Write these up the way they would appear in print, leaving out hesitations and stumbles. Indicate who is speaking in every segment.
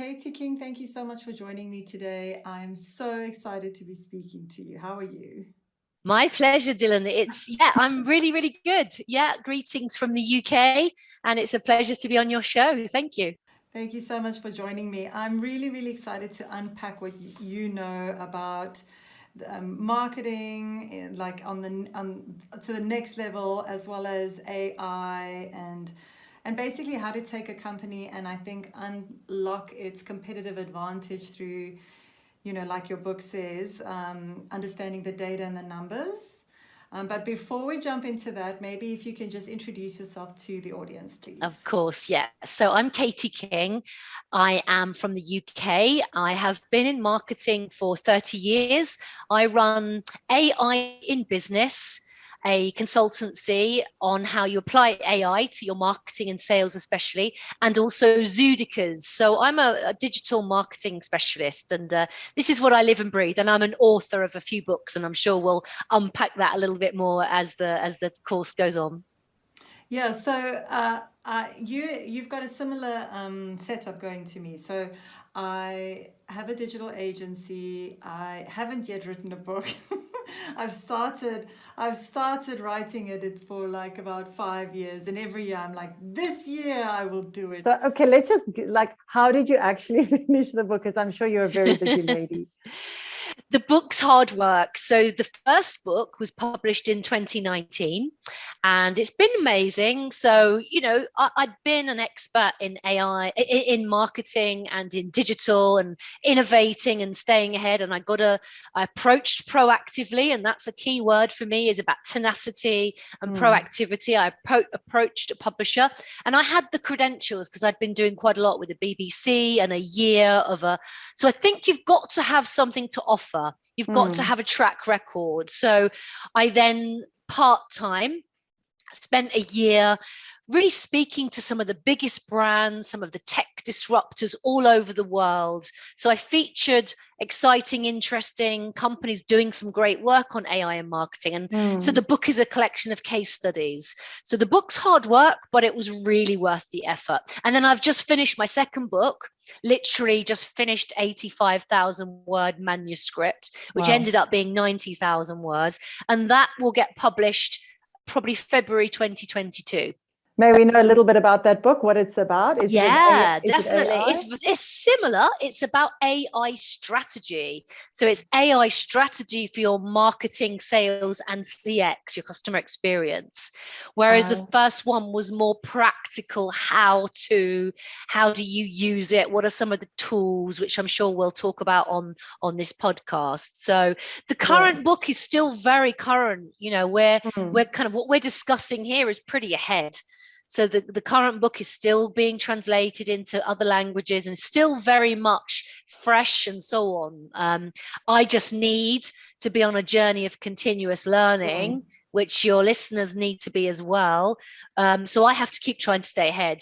Speaker 1: Katie King, thank you so much for joining me today. I'm so excited to be speaking to you. How are you?
Speaker 2: My pleasure, Dylan. I'm really, really good. Yeah, greetings from the UK, and it's a pleasure to be on your show. Thank you.
Speaker 1: Thank you so much for joining me. I'm really, really excited to unpack what you know about marketing, like to the next level, as well as AI and basically how to take a company and I think unlock its competitive advantage through, like your book says, understanding the data and the numbers. But before we jump into that, maybe if you can just introduce yourself to the audience, please.
Speaker 2: Of course, yeah. So I'm Katie King. I am from the UK. I have been in marketing for 30 years. I run AI in Business, a consultancy on how you apply AI to your marketing and sales, especially, and also Zoodikers. So I'm a digital marketing specialist, and this is what I live and breathe. And I'm an author of a few books, and I'm sure we'll unpack that a little bit more as the course goes on.
Speaker 1: Yeah, so you've got a similar setup going to me. So I have a digital agency. I haven't yet written a book. I've started writing it for like about 5 years, and every year I'm like, this year I will do it.
Speaker 3: So okay, let's just how did you actually finish the book? Because I'm sure you're a very busy lady.
Speaker 2: The book's hard work. So the first book was published in 2019 and it's been amazing. So, I'd been an expert in AI, in marketing and in digital and innovating and staying ahead. And I approached proactively, and that's a key word for me, is about tenacity and proactivity. I approached a publisher and I had the credentials because I'd been doing quite a lot with the BBC and a year so I think you've got to have something to offer. You've got to have a track record. So I then part-time spent a year really speaking to some of the biggest brands, some of the tech disruptors all over the world. So I featured exciting, interesting companies doing some great work on AI and marketing. And so the book is a collection of case studies. So the book's hard work, but it was really worth the effort. And then I've just finished my second book, literally just finished 85,000 word manuscript, which ended up being 90,000 words. And that will get published probably February 2022.
Speaker 3: May we know a little bit about that book, what it's about?
Speaker 2: Definitely. It's similar. It's about AI strategy. So it's AI strategy for your marketing, sales, and CX, your customer experience. Whereas the first one was more practical. How do you use it? What are some of the tools, which I'm sure we'll talk about on this podcast. So the current book is still very current. We're kind of, what we're discussing here is pretty ahead. So the current book is still being translated into other languages and still very much fresh and so on. I just need to be on a journey of continuous learning, which your listeners need to be as well. So I have to keep trying to stay ahead.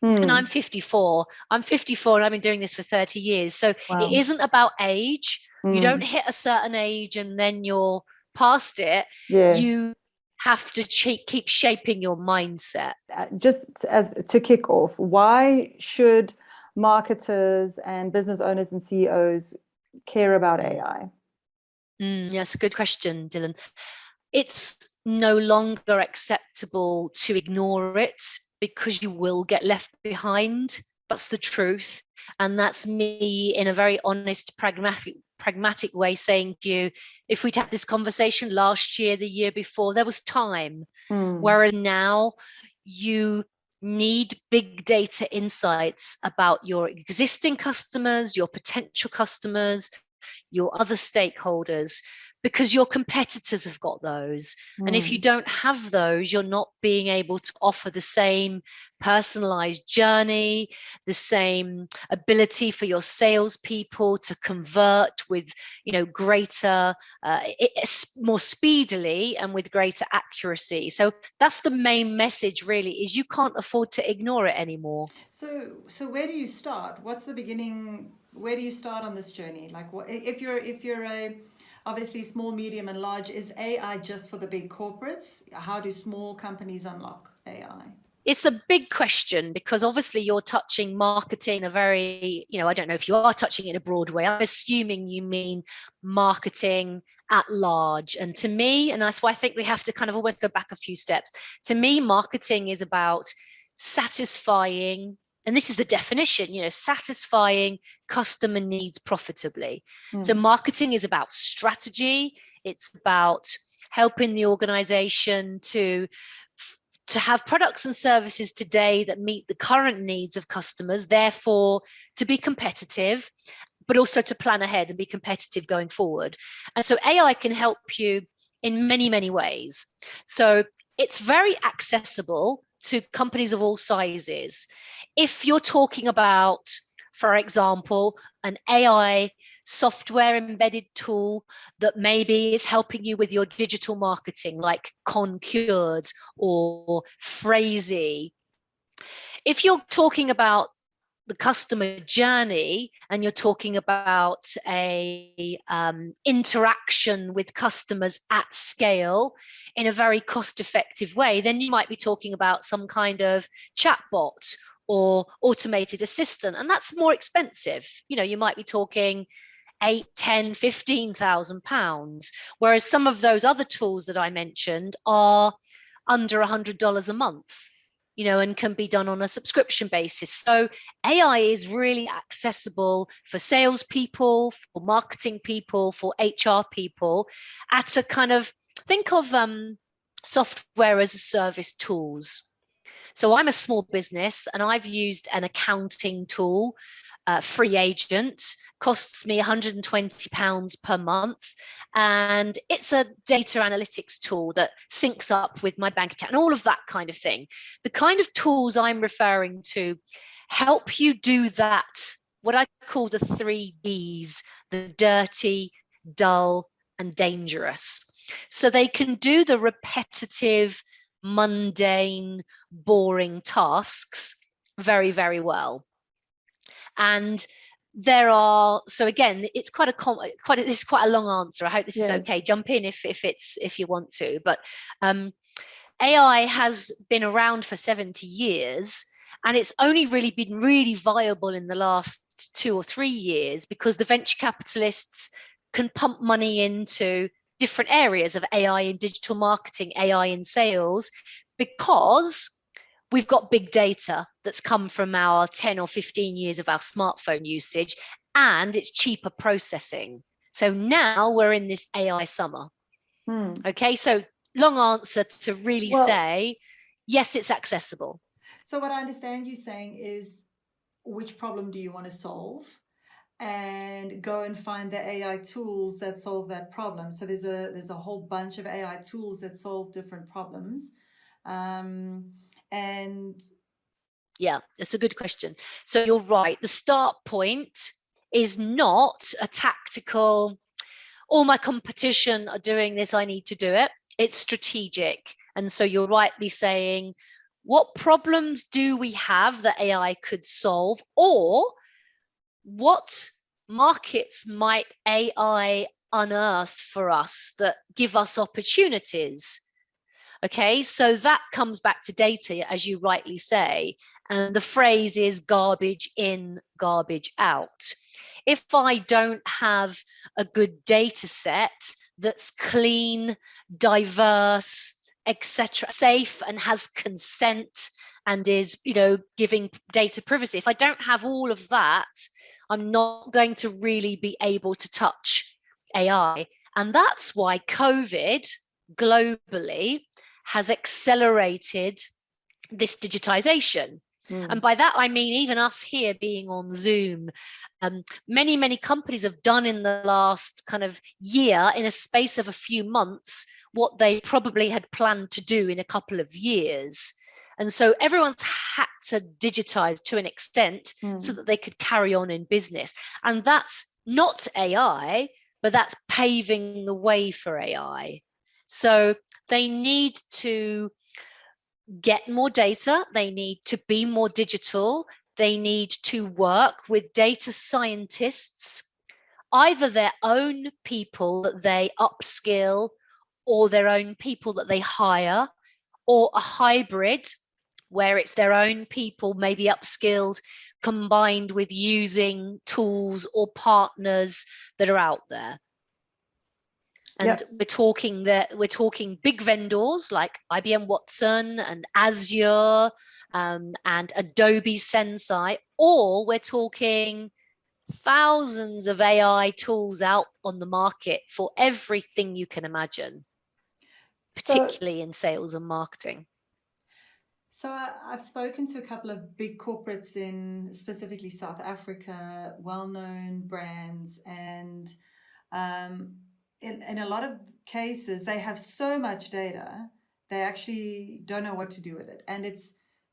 Speaker 2: And I'm 54. I'm 54 and I've been doing this for 30 years. So it isn't about age. You don't hit a certain age and then you're past it. You have to keep shaping your mindset.
Speaker 3: Just as to kick off, why should marketers and business owners and CEOs care about AI?
Speaker 2: Yes, good question, Dylan. It's no longer acceptable to ignore it because you will get left behind. That's the truth. And that's me in a very honest, pragmatic way saying to you, if we'd had this conversation last year, the year before, there was time. Whereas now you need big data insights about your existing customers, your potential customers, your other stakeholders, because your competitors have got those. And if you don't have those, you're not being able to offer the same personalized journey, the same ability for your salespeople to convert with, greater, more speedily and with greater accuracy. So that's the main message really, is you can't afford to ignore it anymore.
Speaker 1: So where do you start? What's the beginning? Where do you start on this journey? Like, what if you're a obviously small, medium, and large, is AI just for the big corporates? How do small companies unlock AI?
Speaker 2: It's a big question, because obviously you're touching marketing in a very, I don't know if you are touching it in a broad way. I'm assuming you mean marketing at large. And to me, and that's why I think we have to kind of always go back a few steps. To me, marketing is about satisfying, and this is the definition, satisfying customer needs profitably. So marketing is about strategy. It's about helping the organization to have products and services today that meet the current needs of customers, therefore to be competitive, but also to plan ahead and be competitive going forward. And so AI can help you in many, many ways. So it's very accessible to companies of all sizes. If you're talking about, for example, an AI software embedded tool that maybe is helping you with your digital marketing, like Concured or Phrasey. If you're talking about the customer journey and you're talking about a interaction with customers at scale in a very cost-effective way, then you might be talking about some kind of chatbot or automated assistant, and that's more expensive. You might be talking 8, 10, 15,000 pounds, whereas some of those other tools that I mentioned are under $100 a month, and can be done on a subscription basis. So AI is really accessible for salespeople, for marketing people, for HR people, at a kind of, think of software as a service tools. So I'm a small business and I've used an accounting tool, Free Agent, costs me £120 per month. And it's a data analytics tool that syncs up with my bank account and all of that kind of thing. The kind of tools I'm referring to help you do that, what I call the 3 Ds, the dirty, dull, and dangerous. So they can do the repetitive, mundane, boring tasks very, very well. And there are, so again, it's this is quite a long answer. I hope this is okay. Jump in if you want to. But AI has been around for 70 years, and it's only really been really viable in the last 2 or 3 years because the venture capitalists can pump money into different areas of AI in digital marketing, AI in sales, because we've got big data that's come from our 10 or 15 years of our smartphone usage, and it's cheaper processing. So now we're in this AI summer. Okay, so long answer to really say, yes, it's accessible.
Speaker 1: So what I understand you saying is, which problem do you want to solve? And go and find the AI tools that solve that problem. So there's a whole bunch of AI tools that solve different problems. And
Speaker 2: yeah, it's a good question. So you're right. The start point is not a tactical, all my competition are doing this, I need to do it. It's strategic. And so you're rightly saying, what problems do we have that AI could solve? Or what markets might AI unearth for us that give us opportunities? Okay, so that comes back to data, as you rightly say. And the phrase is garbage in, garbage out. If I don't have a good data set that's clean, diverse, etc., safe and has consent and is, giving data privacy, if I don't have all of that, I'm not going to really be able to touch AI. And that's why COVID globally has accelerated this digitization. And by that, I mean, even us here being on Zoom, many, many companies have done in the last kind of year, in a space of a few months, what they probably had planned to do in a couple of years. And so everyone's had to digitize to an extent so that they could carry on in business. And that's not AI, but that's paving the way for AI. So they need to get more data, they need to be more digital, they need to work with data scientists, either their own people that they upskill or their own people that they hire, or a hybrid where it's their own people, maybe upskilled, combined with using tools or partners that are out there. And we're talking big vendors like IBM Watson and Azure and Adobe Sensei, or we're talking thousands of AI tools out on the market for everything you can imagine, particularly in sales and marketing.
Speaker 1: So I've spoken to a couple of big corporates in specifically South Africa, well-known brands, and in a lot of cases, they have so much data, they actually don't know what to do with it. And it's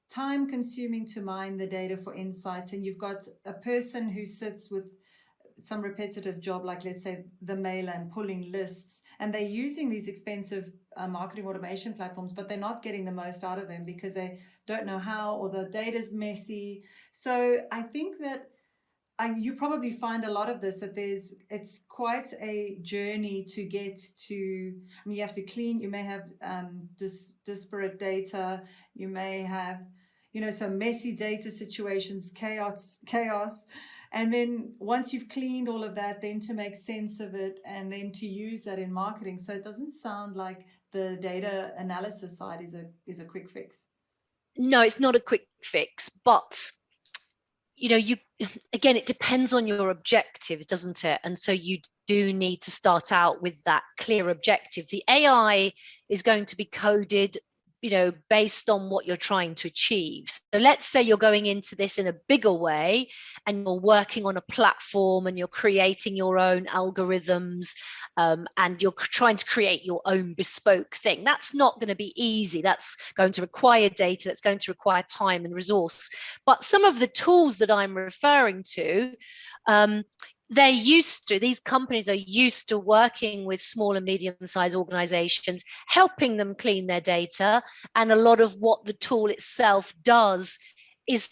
Speaker 1: time consuming to mine the data for insights. And you've got a person who sits with some repetitive job, like let's say the mailer and pulling lists, and they're using these expensive marketing automation platforms, but they're not getting the most out of them because they don't know how, or the data's messy. So I think that you probably find a lot of this, that it's quite a journey to get to. I mean, you have to clean, you may have disparate data, you may have, some messy data situations, chaos. And then once you've cleaned all of that, then to make sense of it and then to use that in marketing. So it doesn't sound like the data analysis side is a quick fix.
Speaker 2: No, it's not a quick fix, but again, it depends on your objectives, doesn't it? And so you do need to start out with that clear objective. The AI is going to be coded, based on what you're trying to achieve. So let's say you're going into this in a bigger way and you're working on a platform and you're creating your own algorithms and you're trying to create your own bespoke thing. That's not going to be easy. That's going to require data. That's going to require time and resource. But some of the tools that I'm referring to, these companies are used to working with small and medium-sized organizations, helping them clean their data. And a lot of what the tool itself does is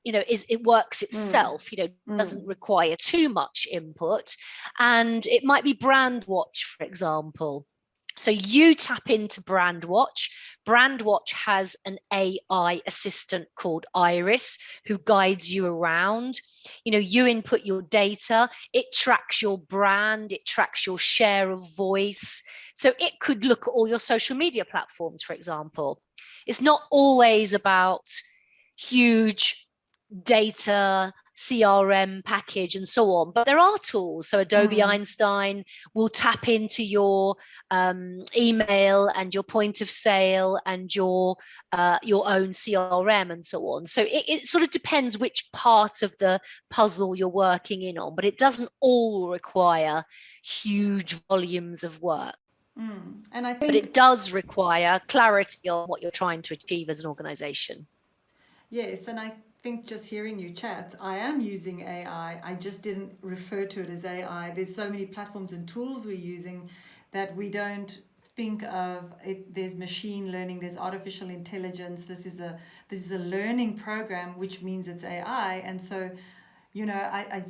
Speaker 2: it works itself, doesn't require too much input. And it might be Brandwatch, for example. So you tap into Brandwatch. Brandwatch has an AI assistant called Iris who guides you around. You input your data, it tracks your brand, it tracks your share of voice. So it could look at all your social media platforms, for example. It's not always about huge data CRM package and so on, but there are tools. So Adobe Einstein will tap into your email and your point of sale and your own CRM and so on. So it sort of depends which part of the puzzle you're working in on, but it doesn't all require huge volumes of work.
Speaker 1: And I think,
Speaker 2: but it does require clarity on what you're trying to achieve as an organization.
Speaker 1: Yes, and I think just hearing you chat, I am using AI. I just didn't refer to it as AI. There's so many platforms and tools we're using that we don't think of it. There's machine learning, there's artificial intelligence. This is a learning program, which means it's AI. And so, I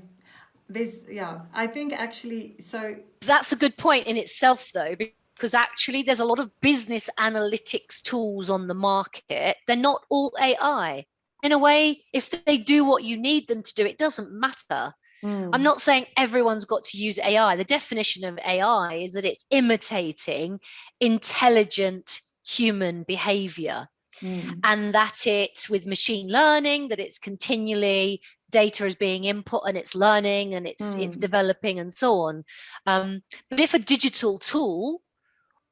Speaker 1: think actually, so
Speaker 2: that's a good point in itself, though, because actually there's a lot of business analytics tools on the market. They're not all AI. In a way, if they do what you need them to do, it doesn't matter. I'm not saying everyone's got to use AI. The definition of AI is that it's imitating intelligent human behavior. And that it's with machine learning, that it's continually data is being input and it's learning and it's developing and so on. But if a digital tool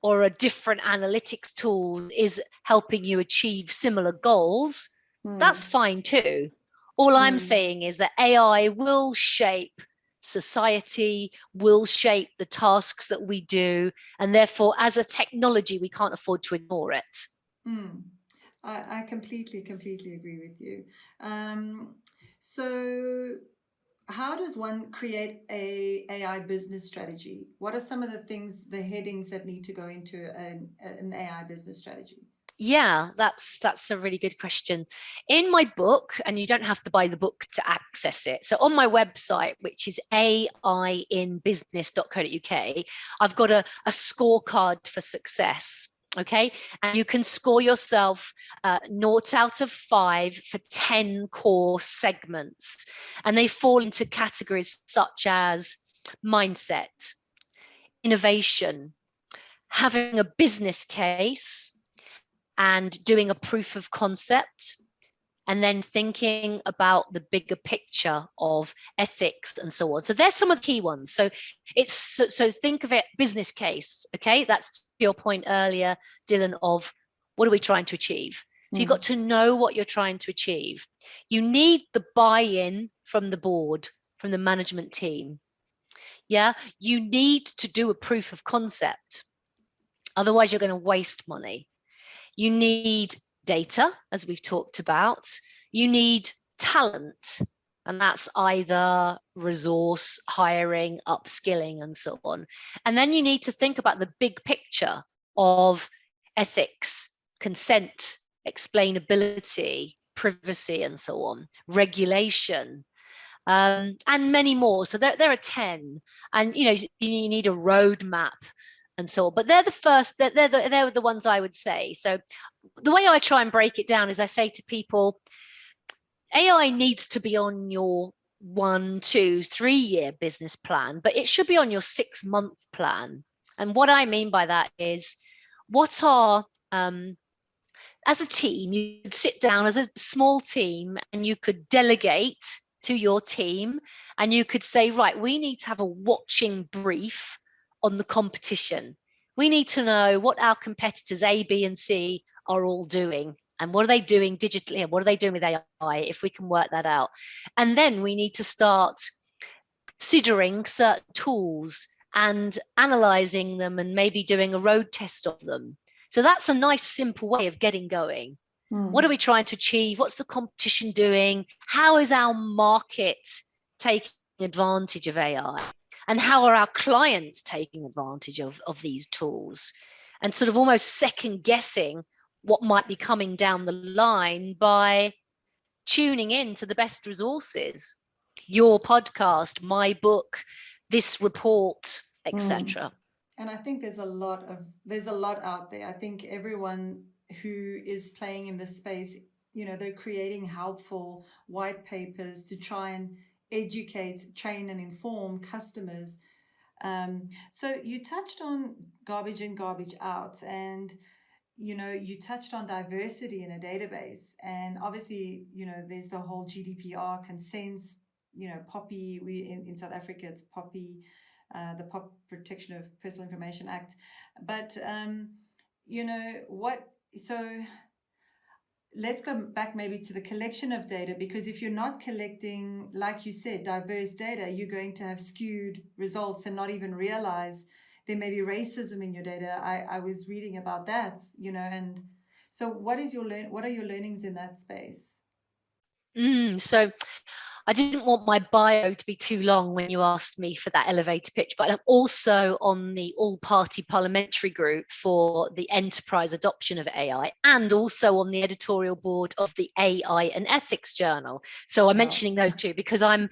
Speaker 2: or a different analytics tool is helping you achieve similar goals, that's fine too. All I'm saying is that AI will shape society, will shape the tasks that we do, and therefore as a technology we can't afford to ignore it.
Speaker 1: I completely agree with you. So how does one create a AI business strategy? What are some of the headings that need to go into an AI business strategy?
Speaker 2: Yeah, that's a really good question. In my book, and you don't have to buy the book to access it. So on my website, which is aiinbusiness.co.uk, I've got a scorecard for success. Okay, and you can score yourself 0 out of 5 for 10 core segments, and they fall into categories such as mindset, innovation, having a business case, and doing a proof of concept, and then thinking about the bigger picture of ethics and so on. So there's some of the key ones. So so think of it business case. Okay, that's your point earlier, Dylan, of what are we trying to achieve? So you've got to know what you're trying to achieve. You need the buy-in from the board, from the management team. Yeah, you need to do a proof of concept. Otherwise, you're going to waste money. You need data, as we've talked about. You need talent, and that's either resource, hiring, upskilling, and so on. And then you need to think about the big picture of ethics, consent, explainability, privacy, and so on, regulation, and many more. So there are 10, and you need a roadmap and so on. But they're the first, they're the ones I would say. So the way I try and break it down is I say to people, AI needs to be on your 1, 2, 3 year business plan, but it should be on your 6-month plan. And what I mean by that is, what are as a team, you could sit down as a small team and you could delegate to your team, and you could say, right, we need to have a watching brief on the competition. We need to know what our competitors A, B, and C are all doing, and what are they doing digitally, and what are they doing with AI, if we can work that out. And then we need to start considering certain tools and analyzing them and maybe doing a road test of them. So that's a nice, simple way of getting going. What are we trying to achieve? What's the competition doing? How is our market taking advantage of AI? And how are our clients taking advantage of these tools? And sort of almost second guessing what might be coming down the line by tuning in to the best resources, your podcast, my book, this report, etc.
Speaker 1: And I think there's a lot out there. I think everyone who is playing in this space, they're creating helpful white papers to try and educate, train, and inform customers. So you touched on garbage in, garbage out, and you touched on diversity in a database, and obviously there's the whole GDPR consents. POPI, in South Africa it's POPI, the Protection of Personal Information Act. But so let's go back maybe to the collection of data, because if you're not collecting, like you said, diverse data, you're going to have skewed results and not even realize there may be racism in your data. I was reading about that, and so what are your learnings in that space?
Speaker 2: So I didn't want my bio to be too long when you asked me for that elevator pitch, but I'm also on the all-party parliamentary group for the enterprise adoption of AI, and also on the editorial board of the AI and Ethics Journal. So I'm mentioning those two because I'm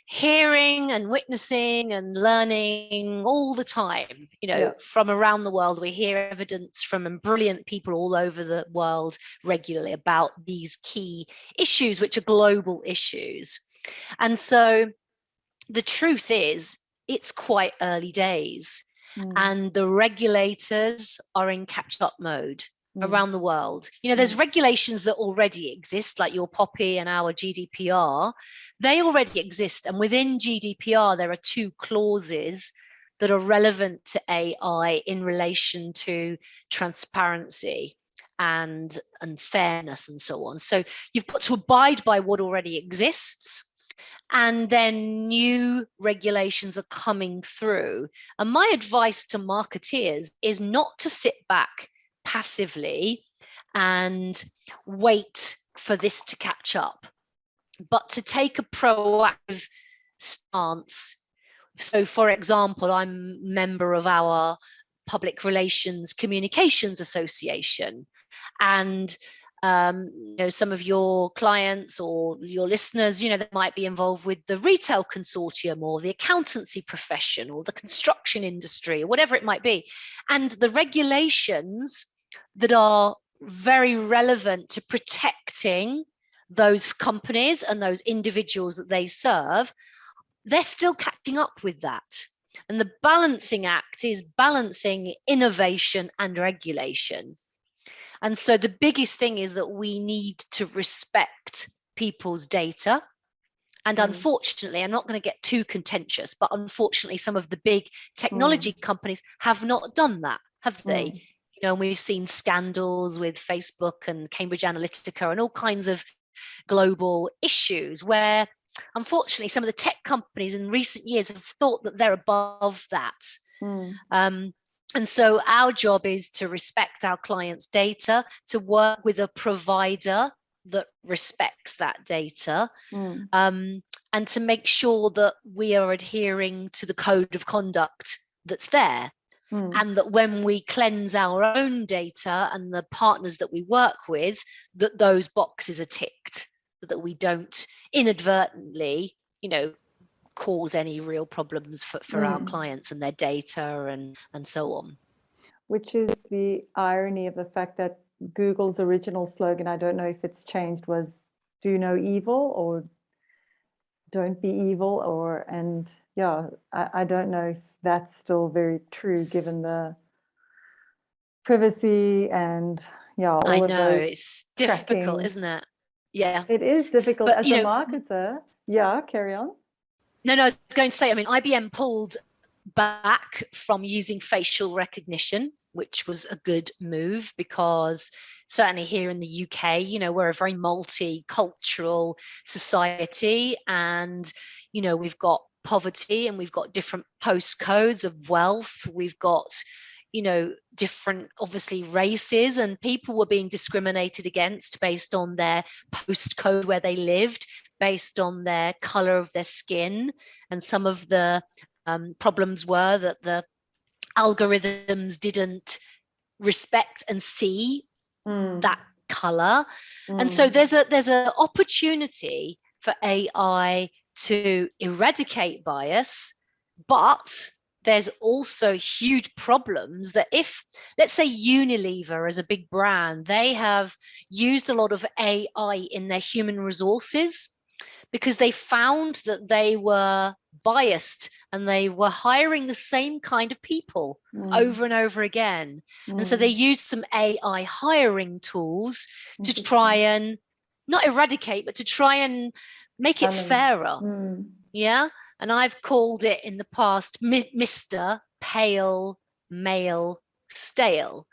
Speaker 2: hearing and witnessing and learning all the time, from around the world. We hear evidence from brilliant people all over the world regularly about these key issues, which are global issues. And so the truth is, it's quite early days, and the regulators are in catch-up mode around the world. There's regulations that already exist, like your POPI and our GDPR. They already exist, and within GDPR there are 2 clauses that are relevant to AI in relation to transparency and fairness and so on. So you've got to abide by what already exists, and then new regulations are coming through. And my advice to marketeers is not to sit back passively and wait for this to catch up, but to take a proactive stance. So, for example, I'm a member of our Public Relations Communications Association, and some of your clients or your listeners, they might be involved with the retail consortium or the accountancy profession or the construction industry or whatever it might be. And the regulations that are very relevant to protecting those companies and those individuals that they serve, they're still catching up with that. And the balancing act is balancing innovation and regulation. And so the biggest thing is that we need to respect people's data. And unfortunately, I'm not going to get too contentious, but unfortunately, some of the big technology companies have not done that, have they? You know, we've seen scandals with Facebook and Cambridge Analytica and all kinds of global issues where, unfortunately, some of the tech companies in recent years have thought that they're above that. And so our job is to respect our clients' data, to work with a provider that respects that data, and to make sure that we are adhering to the code of conduct that's there. And that when we cleanse our own data and the partners that we work with, that those boxes are ticked, so that we don't inadvertently, you know, cause any real problems for our clients and their data and so on.
Speaker 3: Which is the irony of the fact that Google's original slogan, I don't know if it's changed, was do no evil or don't be evil, or, and yeah, I don't know if that's still very true given the privacy and all
Speaker 2: I
Speaker 3: of
Speaker 2: know,
Speaker 3: those
Speaker 2: it's difficult,
Speaker 3: tracking.
Speaker 2: isn't it? Yeah.
Speaker 3: It is difficult
Speaker 2: But,
Speaker 3: as a marketer. Yeah, carry on.
Speaker 2: No, I was going to say, I mean, IBM pulled back from using facial recognition, which was a good move, because certainly here in the UK, you know, we're a very multicultural society, and, you know, we've got poverty and we've got different postcodes of wealth. We've got, you know, different, obviously, races, and people were being discriminated against based on their postcode where they lived, based on their color of their skin. And some of the problems were that the algorithms didn't respect and see that color. And so there's an opportunity for AI to eradicate bias, but there's also huge problems that if, let's say, Unilever as a big brand, they have used a lot of AI in their human resources because they found that they were biased and they were hiring the same kind of people over and over again. And so they used some AI hiring tools to try and not eradicate, but to try and make it fairer. Yeah. And I've called it in the past Mr. Pale Male Stale.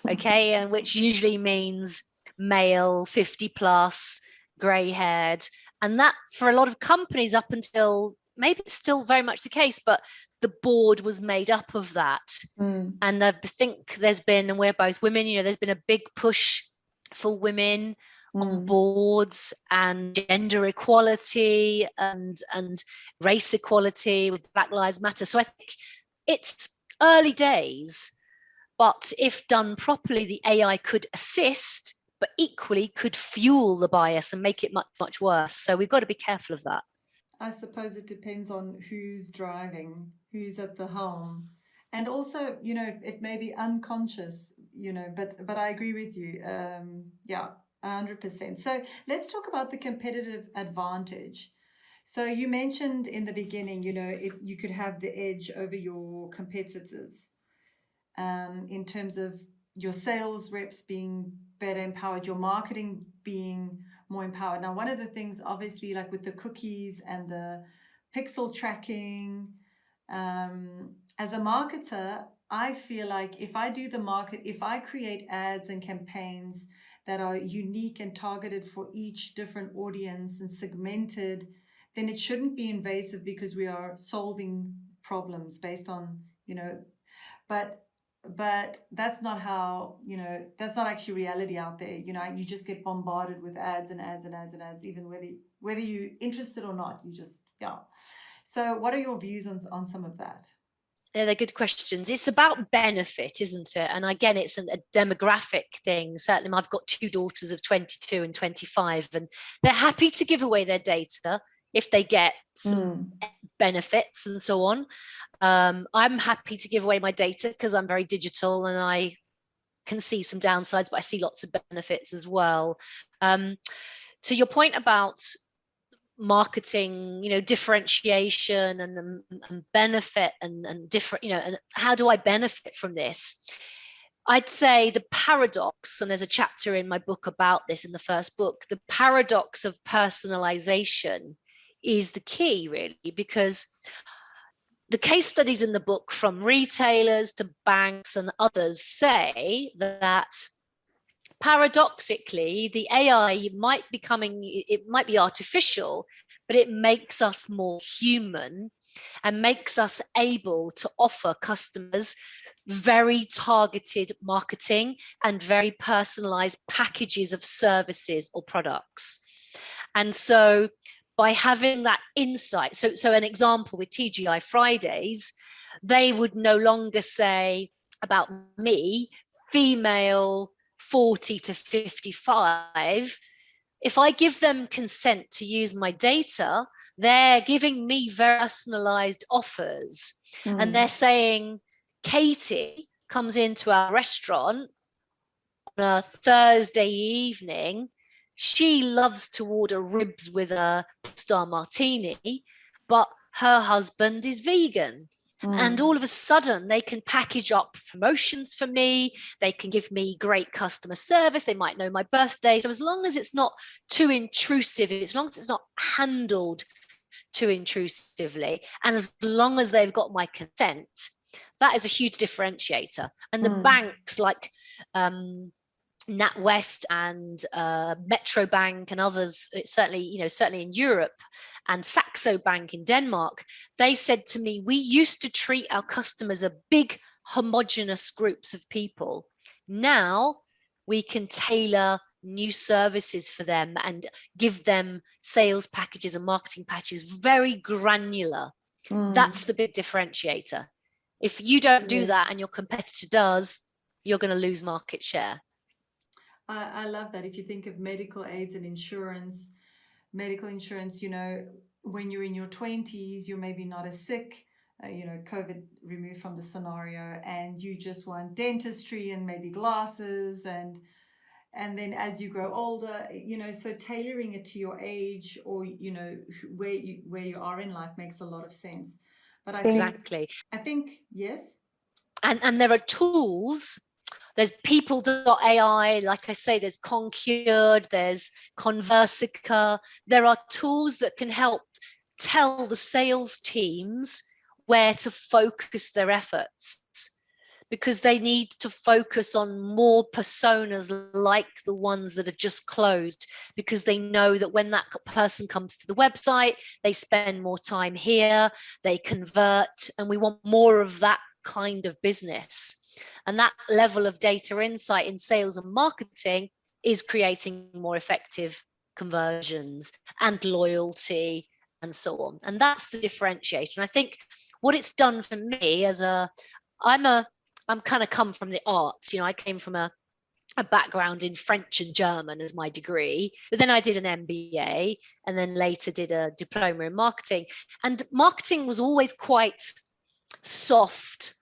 Speaker 2: Okay. And which usually means male, 50 plus, grey haired. And that, for a lot of companies, up until, maybe it's still very much the case, but the board was made up of that. And I think there's been, and we're both women, you know, there's been a big push for women on boards and gender equality and race equality with Black Lives Matter. So I think it's early days, but if done properly, the AI could assist, but equally could fuel the bias and make it much, much worse. So we've got to be careful of that.
Speaker 1: I suppose it depends on who's driving, who's at the helm. And also, you know, it may be unconscious, you know, but I agree with you. Yeah, 100%. So let's talk about the competitive advantage. So you mentioned in the beginning, you know, you could have the edge over your competitors in terms of your sales reps being better empowered, your marketing being more empowered. Now, one of the things, obviously, like with the cookies and the pixel tracking, as a marketer, I feel like if I create ads and campaigns that are unique and targeted for each different audience and segmented, then it shouldn't be invasive because we are solving problems based on, you know, but that's not how, you know, that's not actually reality out there. You know, you just get bombarded with ads and ads and ads and ads, even whether you're interested or not, you just, yeah. So what are your views on some of that?
Speaker 2: Yeah, they're good questions. It's about benefit, isn't it? And again, it's a demographic thing. Certainly, I've got two daughters of 22 and 25, and they're happy to give away their data if they get some benefits and so on. I'm happy to give away my data because I'm very digital and I can see some downsides, but I see lots of benefits as well. To your point about marketing, differentiation and benefit and different, and how do I benefit from this? I'd say the paradox, and there's a chapter in my book about this in the first book, the paradox of personalization is the key, really, because the case studies in the book from retailers to banks and others say that paradoxically, the AI might be artificial, but it makes us more human and makes us able to offer customers very targeted marketing and very personalized packages of services or products. And so by having that insight, so an example with TGI Fridays, they would no longer say about me, female 40 to 55. If I give them consent to use my data, they're giving me very personalized offers. And they're saying, Katie comes into our restaurant on a Thursday evening. She loves to order ribs with a star martini, but her husband is vegan. And all of a sudden they can package up promotions for me. They can give me great customer service. They might know my birthday. So as long as it's not too intrusive, as long as it's not handled too intrusively, and as long as they've got my consent, that is a huge differentiator. And the banks like NatWest and Metro Bank and others, certainly in Europe, and Saxo Bank in Denmark, they said to me, we used to treat our customers as big homogenous groups of people. Now we can tailor new services for them and give them sales packages and marketing packages very granular. That's the big differentiator. If you don't do that and your competitor does, you're going to lose market share.
Speaker 1: I love that. If you think of medical aids and insurance, when you're in your 20s, you're maybe not as sick, COVID removed from the scenario, and you just want dentistry and maybe glasses, and then as you grow older, so tailoring it to your age or, where you are in life makes a lot of sense. But I think, yes.
Speaker 2: And there are tools. There's people.ai, like I say, there's Concured, there's Conversica. There are tools that can help tell the sales teams where to focus their efforts, because they need to focus on more personas like the ones that have just closed, because they know that when that person comes to the website, they spend more time here, they convert, and we want more of that kind of business. And that level of data insight in sales and marketing is creating more effective conversions and loyalty and so on. And that's the differentiation. I think what it's done for me I'm kind of come from the arts. I came from a background in French and German as my degree, but then I did an MBA and then later did a diploma in marketing. And marketing was always quite soft.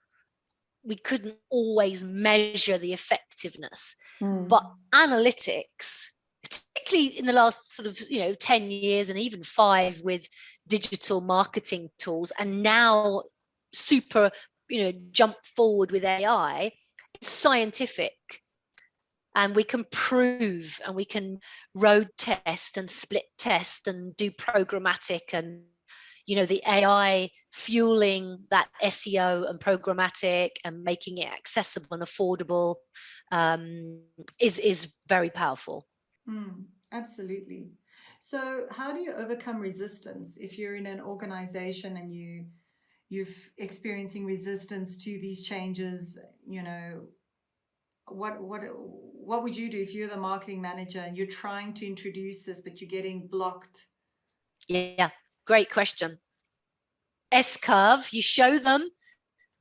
Speaker 2: We couldn't always measure the effectiveness, but analytics, particularly in the last sort of 10 years and even 5 with digital marketing tools, and now super jump forward with AI, it's scientific, and we can prove, and we can road test and split test and do programmatic, and the AI fueling that SEO and programmatic and making it accessible and affordable is very powerful.
Speaker 1: Absolutely. So how do you overcome resistance if you're in an organization and you're experiencing resistance to these changes? What would you do if you're the marketing manager and you're trying to introduce this but you're getting blocked?
Speaker 2: Yeah, great question. S-curve, you show them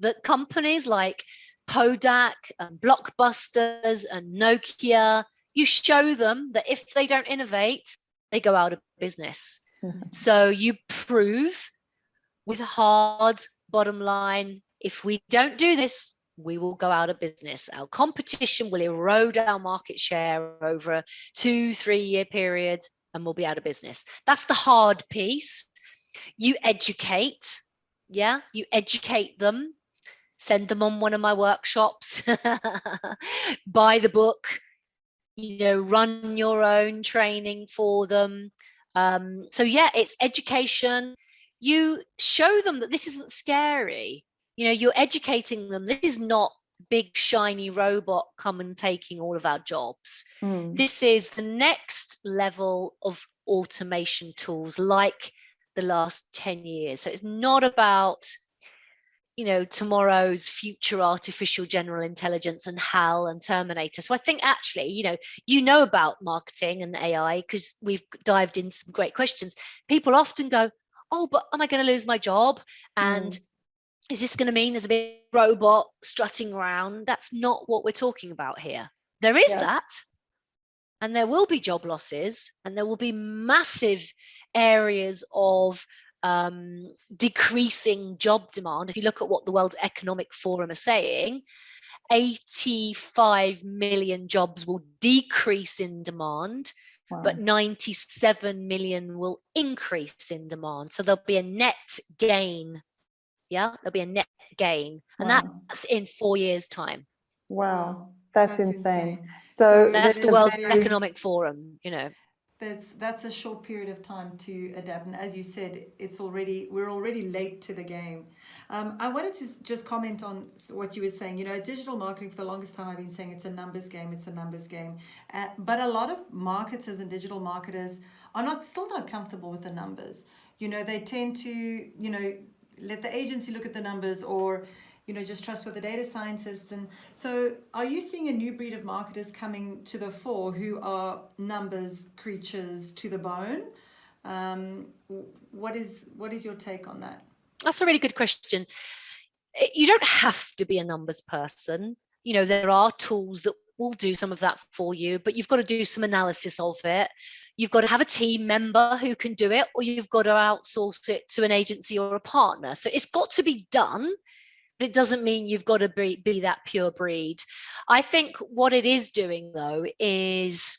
Speaker 2: that companies like Kodak and Blockbusters and Nokia, you show them that if they don't innovate, they go out of business. So you prove with a hard bottom line, if we don't do this, we will go out of business. Our competition will erode our market share over a 2-3 year period, and we'll be out of business. That's the hard piece. You educate, you educate them, send them on one of my workshops, buy the book, run your own training for them. So it's education. You show them that this isn't scary. You're educating them. This is not big shiny robot come and taking all of our jobs. This is the next level of automation tools, like the last 10 years. So it's not about tomorrow's future artificial general intelligence and HAL and Terminator. So I think actually, about marketing and AI because we've dived into some great questions. People often go, oh, but am I going to lose my job? And is this going to mean there's a big robot strutting around? That's not what we're talking about here. There is that. And there will be job losses, and there will be massive areas of decreasing job demand. If you look at what the World Economic Forum are saying, 85 million jobs will decrease in demand, but 97 million will increase in demand. So there'll be a net gain. There'll be a net gain. And that's in 4 years' time.
Speaker 3: Wow. That's insane. So
Speaker 2: that's the World Economic Forum,
Speaker 1: That's a short period of time to adapt, and as you said, we're already late to the game. I wanted to just comment on what you were saying. Digital marketing, for the longest time I've been saying it's a numbers game, but a lot of marketers and digital marketers are still not comfortable with the numbers. They tend to let the agency look at the numbers, or just trust what the data scientists. And so are you seeing a new breed of marketers coming to the fore who are numbers creatures to the bone? What is your take on that?
Speaker 2: That's a really good question. You don't have to be a numbers person. There are tools that will do some of that for you, but you've got to do some analysis of it. You've got to have a team member who can do it, or you've got to outsource it to an agency or a partner. So it's got to be done. But it doesn't mean you've got to be that pure breed. I think what it is doing, though, is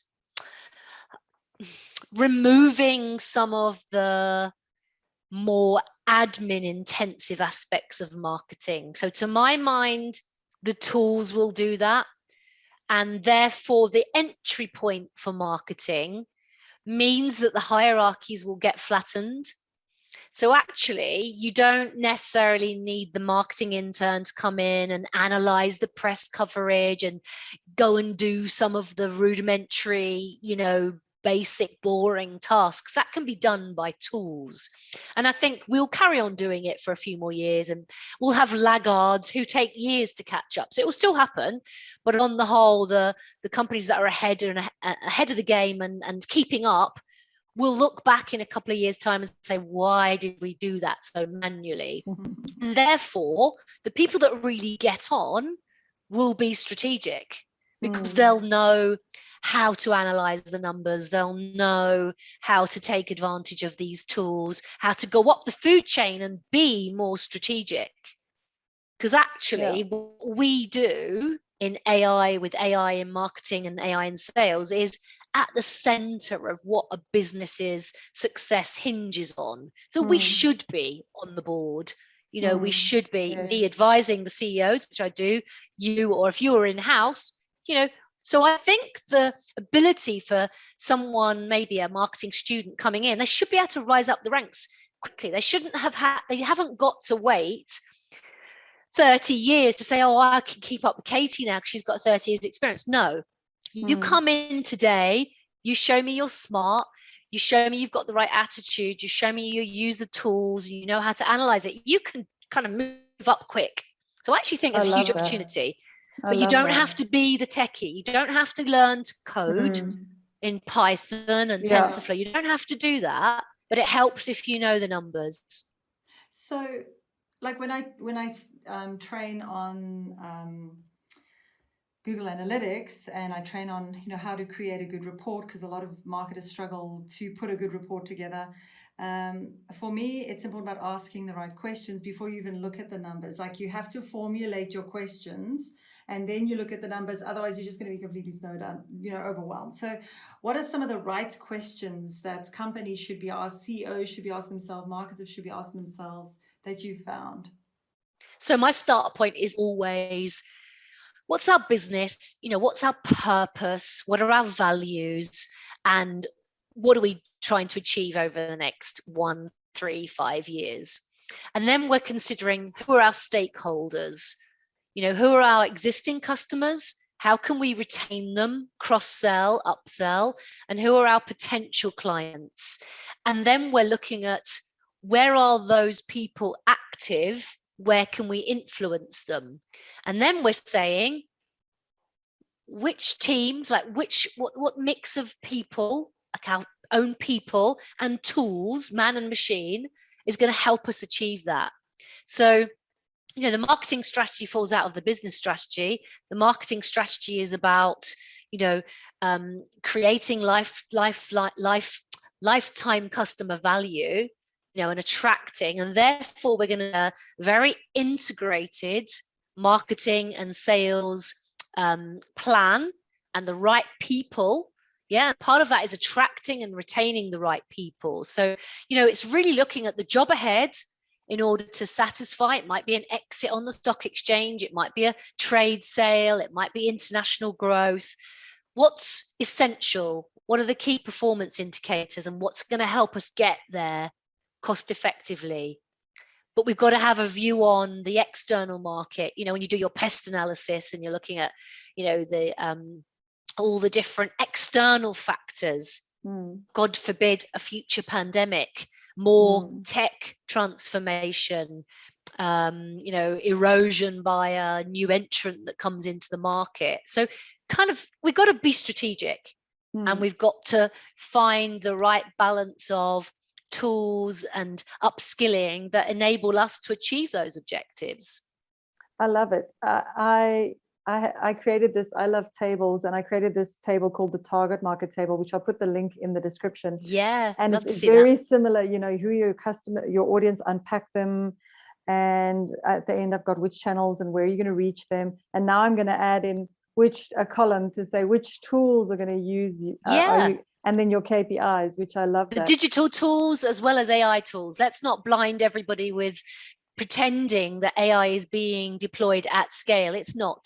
Speaker 2: removing some of the more admin intensive aspects of marketing. So to my mind, the tools will do that. And therefore, the entry point for marketing means that the hierarchies will get flattened. So actually, you don't necessarily need the marketing intern to come in and analyze the press coverage and go and do some of the rudimentary, basic, boring tasks. That can be done by tools. And I think we'll carry on doing it for a few more years, and we'll have laggards who take years to catch up. So it will still happen. But on the whole, the companies that are ahead of the game and keeping up, we'll look back in a couple of years' time and say, why did we do that so manually? And therefore, the people that really get on will be strategic, because they'll know how to analyze the numbers. They'll know how to take advantage of these tools, how to go up the food chain and be more strategic. Because actually, what we do in AI, with AI in marketing and AI in sales, is at the center of what a business's success hinges on. So we should be on the board. We should be me advising the CEOs, which I do, you, or if you're in-house, So I think the ability for someone, maybe a marketing student coming in, they should be able to rise up the ranks quickly. They haven't got to wait 30 years to say, oh, I can keep up with Katie now because she's got 30 years experience. No. You come in today, you show me you're smart, you show me you've got the right attitude, you show me you use the tools, you know how to analyze it, you can kind of move up quick. So I actually think there's a huge opportunity. But you don't have to be the techie. You don't have to learn to code in Python and TensorFlow. You don't have to do that, but it helps if you know the numbers.
Speaker 1: So like when I train on Google Analytics, and I train on how to create a good report, because a lot of marketers struggle to put a good report together. For me, it's important about asking the right questions before you even look at the numbers. Like, you have to formulate your questions and then you look at the numbers. Otherwise, you're just going to be completely snowed out, overwhelmed. So what are some of the right questions that companies should be asked, CEOs should be asking themselves, marketers should be asking themselves, that you found?
Speaker 2: So my start point is always, what's our business? What's our purpose? What are our values? And what are we trying to achieve over the next 1, 3, 5 years? And then we're considering, who are our stakeholders? Who are our existing customers? How can we retain them, cross-sell, upsell? And who are our potential clients? And then we're looking at, where are those people active? Where can we influence them? And then we're saying, which teams, what mix of people, like our own people and tools, man and machine, is going to help us achieve that. So, the marketing strategy falls out of the business strategy. The marketing strategy is about, creating lifetime customer value, and attracting, and therefore we're going to very integrated marketing and sales plan, and the right people. Yeah, part of that is attracting and retaining the right people. So, it's really looking at the job ahead in order to satisfy. It might be an exit on the stock exchange, it might be a trade sale, it might be international growth. What's essential? What are the key performance indicators, and what's going to help us get there cost effectively? But we've got to have a view on the external market. When you do your pest analysis and you're looking at, all the different external factors, God forbid a future pandemic, more tech transformation, erosion by a new entrant that comes into the market. So we've got to be strategic, and we've got to find the right balance of tools and upskilling that enable us to achieve those objectives.
Speaker 3: I love it. I created this, I love tables, and I created this table called the target market table, which I'll put the link in the description.
Speaker 2: Yeah,
Speaker 3: and it's very similar, who your customer, your audience, unpack them, and at the end I've got which channels and where you're going to reach them. And now I'm going to add in a column to say which tools are going to use you, and then your KPIs, which I love. The
Speaker 2: digital tools as well as AI tools. Let's not blind everybody with pretending that AI is being deployed at scale. It's not.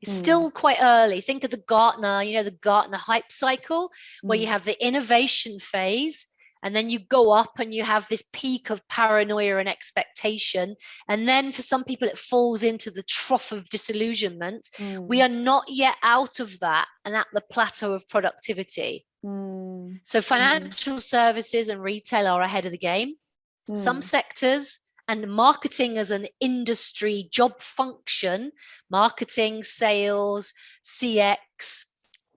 Speaker 2: It's still quite early. Think of the Gartner, the Gartner hype cycle, where you have the innovation phase, and then you go up and you have this peak of paranoia and expectation. And then for some people, it falls into the trough of disillusionment. We are not yet out of that and at the plateau of productivity. So financial services and retail are ahead of the game. Some sectors, and marketing as an industry job function, marketing, sales, CX,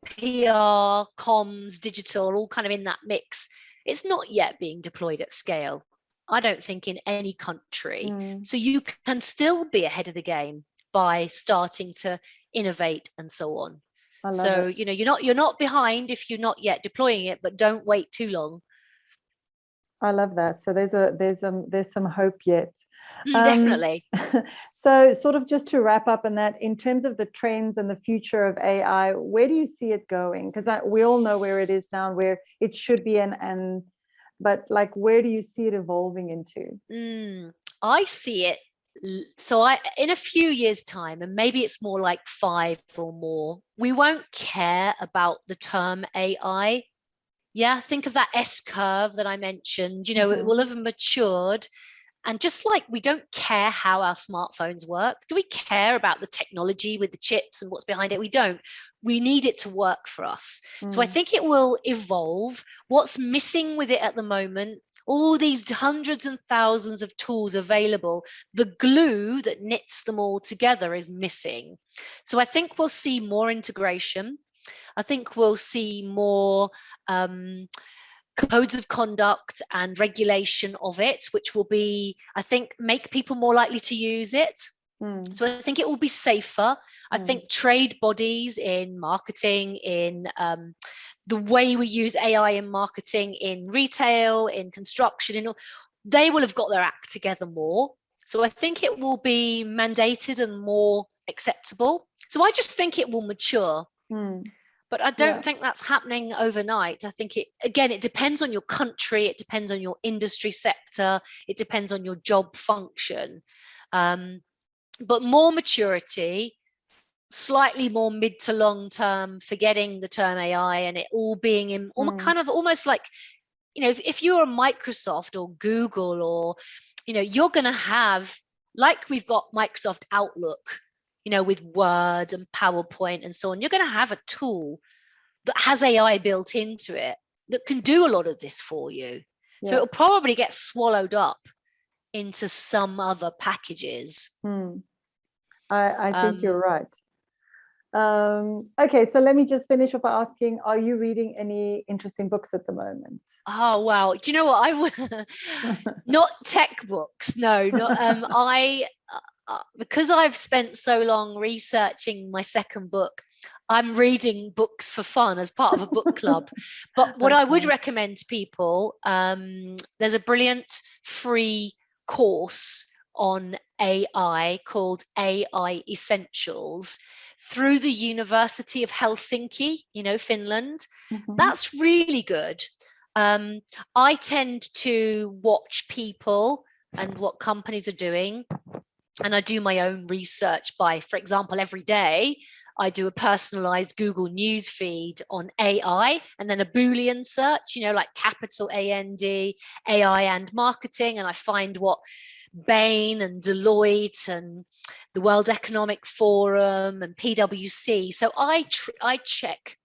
Speaker 2: PR, comms, digital, are all kind of in that mix. It's not yet being deployed at scale, I don't think, in any country. So you can still be ahead of the game by starting to innovate and so on. So you're not behind if you're not yet deploying it, but don't wait too long.
Speaker 3: I love that. So there's some hope yet.
Speaker 2: Definitely.
Speaker 3: So sort of just to wrap up on that, in terms of the trends and the future of AI, where do you see it going? Because we all know where it is now and where it should be, but like, where do you see it evolving into?
Speaker 2: I see it. So in a few years' time, and maybe it's more like 5 or more, we won't care about the term AI. Yeah, think of that S-curve that I mentioned. It will have matured. And just like we don't care how our smartphones work, do we care about the technology with the chips and what's behind it? We don't. We need it to work for us. So I think it will evolve. What's missing with it at the moment, all these hundreds and thousands of tools available, the glue that knits them all together is missing. So I think we'll see more integration. I think we'll see more codes of conduct and regulation of it, which will be, I think, make people more likely to use it. So I think it will be safer. I think trade bodies in marketing, in the way we use AI in marketing, in retail, in construction, they will have got their act together more. So I think it will be mandated and more acceptable. So I just think it will mature. But I don't think that's happening overnight. I think it depends on your country, it depends on your industry sector, it depends on your job function. But more maturity, slightly more mid to long term, forgetting the term AI and it all being in kind of almost like, if you're a Microsoft or Google, or, you're going to have, like we've got Microsoft Outlook, with Word and PowerPoint and so on, you're going to have a tool that has AI built into it that can do a lot of this for you. Yeah. So it'll probably get swallowed up into some other packages.
Speaker 3: I think you're right. Okay, so let me just finish up by asking, are you reading any interesting books at the moment?
Speaker 2: Oh, wow. Do you know what? I would not tech books. No, not because I've spent so long researching my second book, I'm reading books for fun as part of a book club. But what I would recommend to people, there's a brilliant free course on AI called AI Essentials through the University of Helsinki, Finland. That's really good. I tend to watch people and what companies are doing, and I do my own research by, for example, every day I do a personalized Google News feed on AI and then a Boolean search, like capital AND, AI and marketing, and I find what Bain and Deloitte and the World Economic Forum and PwC. So I check,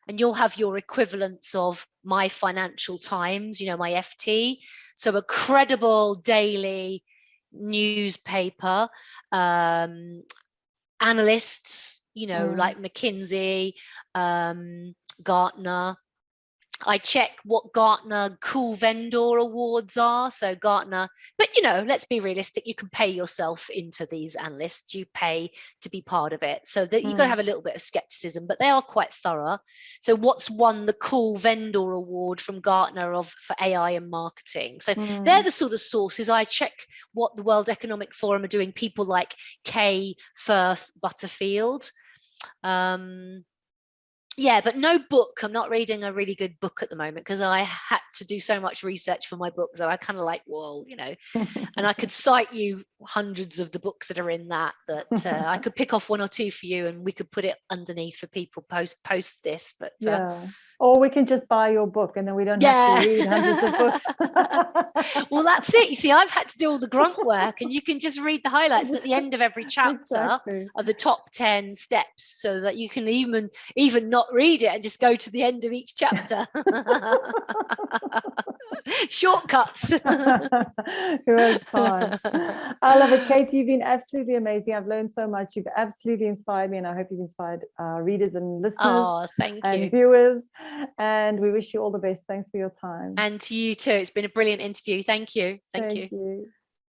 Speaker 2: and you'll have your equivalents of my Financial Times, my FT. So a credible daily newspaper, analysts, like McKinsey, Gartner. I check what Gartner Cool Vendor Awards are. So Gartner, but let's be realistic. You can pay yourself into these analysts. You pay to be part of it. So that you've got to have a little bit of skepticism, but they are quite thorough. So what's won the Cool Vendor Award from Gartner for AI and marketing? So they're the sort of sources. I check what the World Economic Forum are doing. People like Kay Firth Butterfield. Yeah, but no book. I'm not reading a really good book at the moment because I had to do so much research for my book. So I kind of like, whoa, and I could cite you hundreds of the books that are in that I could pick off one or two for you and we could put it underneath for people post this. But
Speaker 3: or we can just buy your book and then we don't have to read hundreds of books.
Speaker 2: Well, that's it. You see, I've had to do all the grunt work and you can just read the highlights at the end of every chapter of the top 10 steps so that you can even not read it and just go to the end of each chapter. Shortcuts. It
Speaker 3: was fun. I love it, Kate. You've been absolutely amazing. I've learned so much. You've absolutely inspired me, and I hope you've inspired readers and listeners.
Speaker 2: Oh, thank you.
Speaker 3: And viewers. And we wish you all the best. Thanks for your time.
Speaker 2: And to you too. It's been a brilliant interview. Thank you. Thank you.